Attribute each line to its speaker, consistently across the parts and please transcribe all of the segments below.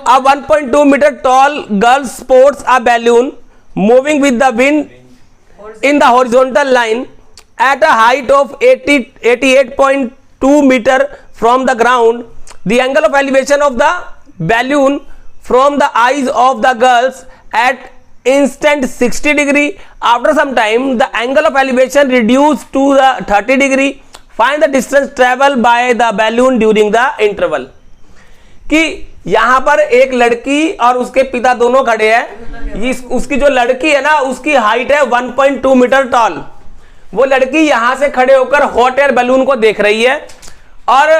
Speaker 1: A 1.2 meter tall girl sports a balloon moving with the wind in the horizontal line at a height of 88.2 meter from the ground. The angle of elevation of the balloon from the eyes of the girls at instant 60 degree. After some time the angle of elevation reduced to the 30 degree. Find the distance traveled by the balloon during the interval. कि यहां पर एक लड़की और उसके पिता दोनों खड़े हैं। उसकी जो लड़की है ना उसकी हाइट है 1.2 मीटर टॉल। वो लड़की यहां से खड़े होकर हॉट एयर बैलून को देख रही है और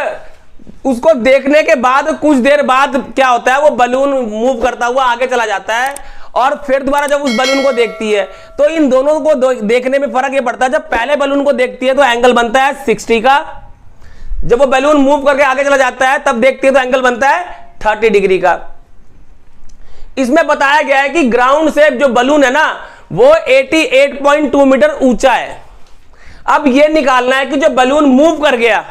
Speaker 1: उसको देखने के बाद कुछ देर बाद क्या होता है, वो बैलून मूव करता हुआ आगे चला जाता है और फिर दोबारा जब उस बैलून को देखती है तो इन दोनों को देखने में फर्क ये पड़ता है। जब पहले बैलून को देखती है तो एंगल बनता है 60 का, जब वो बैलून मूव करके आगे चला जाता है तब देखती है तो एंगल बनता है 30 डिग्री का। इसमें बताया गया है कि ग्राउंड से जो बैलून है ना वो 88.2 मीटर ऊंचा है। अब ये निकालना है कि जो बैलून मूव कर गया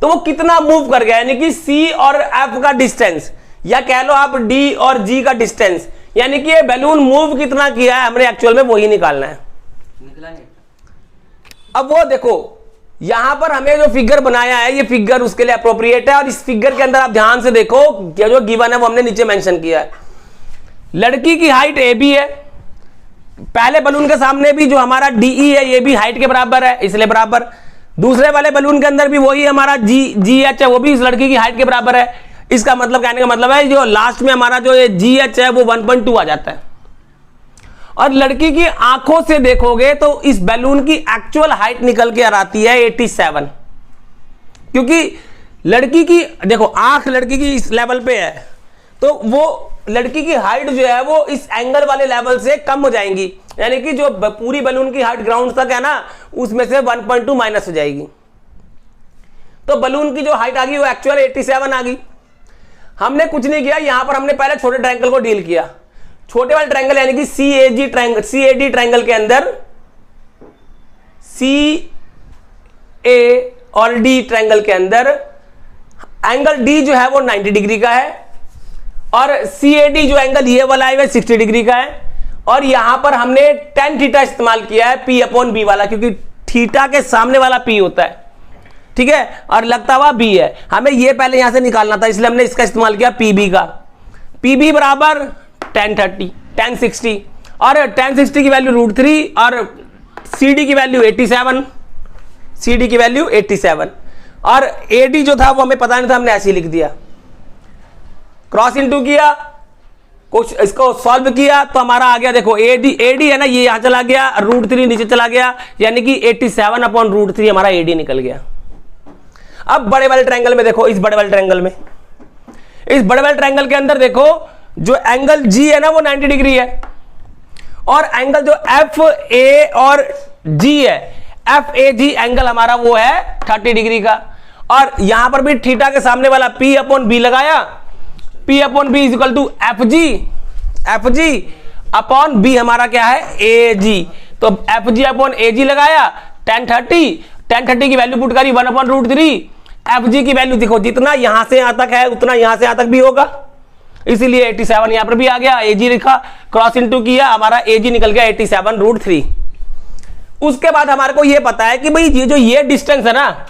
Speaker 1: तो वो कितना मूव कर गया, यानी कि C और F का डिस्टेंस या कह लो आप D और G का डिस्टेंस, यानी कि ये बैलून मूव कितना किया है हमने एक्चुअल में वही निकालना है। अब वो देखो यहां पर हमें जो फिगर बनाया है ये फिगर उसके लिए अप्रोप्रिएट है और इस फिगर के अंदर आप ध्यान से देखो क्या जो गिवन है वो हमने नीचे मेंशन किया है। लड़की की हाइट AB है, पहले बलून के सामने भी जो हमारा DE है ये भी हाइट के बराबर है इसलिए बराबर, दूसरे वाले बलून के अंदर भी वही हमारा GH है वो भी इस लड़की की हाइट के बराबर है। इसका मतलब कहने का मतलब है जो लास्ट में हमारा जो ये GH है वो 1.2 आ जाता है। और लड़की की आंखों से देखोगे तो इस बैलून की एक्चुअल हाइट निकल के आती है 87, क्योंकि लड़की की देखो आंख लड़की की इस लेवल पे है तो वो लड़की की हाइट जो है वो इस एंगल वाले लेवल से कम हो जाएंगी, यानी कि जो पूरी बैलून की हाइट ग्राउंड तक है ना उसमें से 1.2 माइनस हो जाएगी। तो बैलून की जो हाइट आ गई वो एक्चुअल 87 आ गई। हमने कुछ नहीं किया, यहां पर हमने पहले छोटे ट्रायंगल को डील किया। छोटे वाले ट्रायंगल यानी कि CAD ट्रायंगल के अंदर CA और D ट्रायंगल के अंदर एंगल D जो है वो 90 डिग्री का है और CAD जो एंगल ये वाला है 60 डिग्री का है। और यहां पर हमने tan थीटा इस्तेमाल किया है P/B वाला, क्योंकि थीटा के सामने वाला P होता है, ठीक है, और लगता हुआ B है। हमें ये पहले यहां से निकालना था इसलिए हमने इसका इस्तेमाल किया PB का। PB बराबर tan 60 और tan 60 की वैल्यू √3 और CD की वैल्यू 87, CD की वैल्यू 87 और AD जो था वो हमें पता नहीं था, हमने ऐसे ही लिख दिया। क्रॉस इनटू किया, कुछ इसको सॉल्व किया तो हमारा आ गया देखो AD है ना ये यहां चला गया, √3 नीचे चला गया, यानी कि 87/√3 हमारा AD निकल गया। अब बड़े वाले ट्रायंगल में देखो, इस बड़े वाले ट्रायंगल के अंदर देखो जो एंगल G है ना वो 90 डिग्री है और एंगल जो FA और G है FAG एंगल हमारा वो है 30 डिग्री का। और यहां पर भी थीटा के सामने वाला P/B लगाया, P/B is equal to FG/B हमारा क्या है AG, तो FG/AG लगाया tan 30 की वैल्यू पुट करी 1/√3। FG की वैल्यू देखो जितना यहां से यहां तक है उतना यहां से यहां तक भी होगा, इसीलिए 87 यहां पर भी आ गया। AG लिखा, क्रॉस इनटू किया, हमारा AG निकल गया 87/√3। उसके बाद हमारे को यह पता है कि भाई ये जो ये डिस्टेंस है ना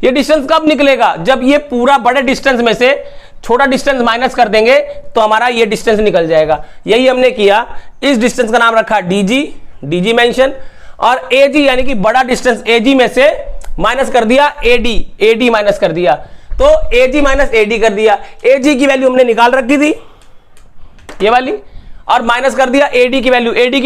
Speaker 1: ये डिस्टेंस कब निकलेगा, जब ये पूरा बड़े डिस्टेंस में से छोटा डिस्टेंस माइनस कर देंगे तो हमारा ये डिस्टेंस निकल जाएगा। यही हमने किया, इस डिस्टेंस का नाम रखा DG मेंशन और AG यानी कि बड़ा डिस्टेंस AG में से माइनस कर दिया AD माइनस कर दिया, तो AG माइनस AD कर दिया। AG की वैल्यू हमने निकाल रखी थी ये वाली और माइनस कर दिया AD की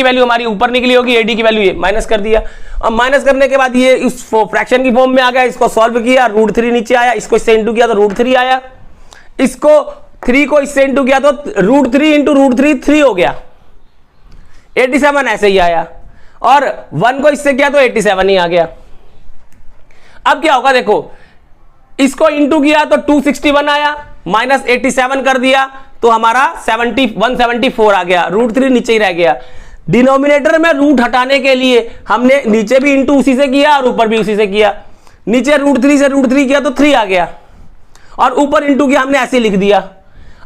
Speaker 1: वैल्यू हमारी ऊपर निकली होगी, AD की वैल्यू ये माइनस कर दिया। और माइनस करने के बाद ये इस फ्रैक्शन की फॉर्म में आ गया, इसको सॉल्व किया, √3 नीचे आया, इसको इससे इंटू किया तो √3 आया, इसको 3 को इससे इंटू किया तो √3 × √3 3 हो गया, 87 ऐसे ही आया और 1 को इससे किया तो 87 ही आ गया। अब क्या होगा देखो, इसको इंटू किया तो 261 आया, माइनस 87 कर दिया तो हमारा 174 आ गया, √3 नीचे ही रह गया। डिनोमिनेटर में रूट हटाने के लिए हमने नीचे भी इंटू उसी से किया और ऊपर भी उसी से किया। नीचे √3 से √3 किया तो 3 आ गया और ऊपर इंटू किया हमने ऐसे लिख दिया।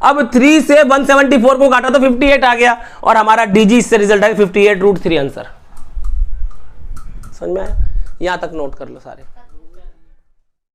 Speaker 1: अब 3 से 174 को काटा तो 58 आ गया, और हमारा डीजी इससे रिजल्ट है 58 √3 आंसर। समझ में आया? यहां तक नोट कर लो सारे।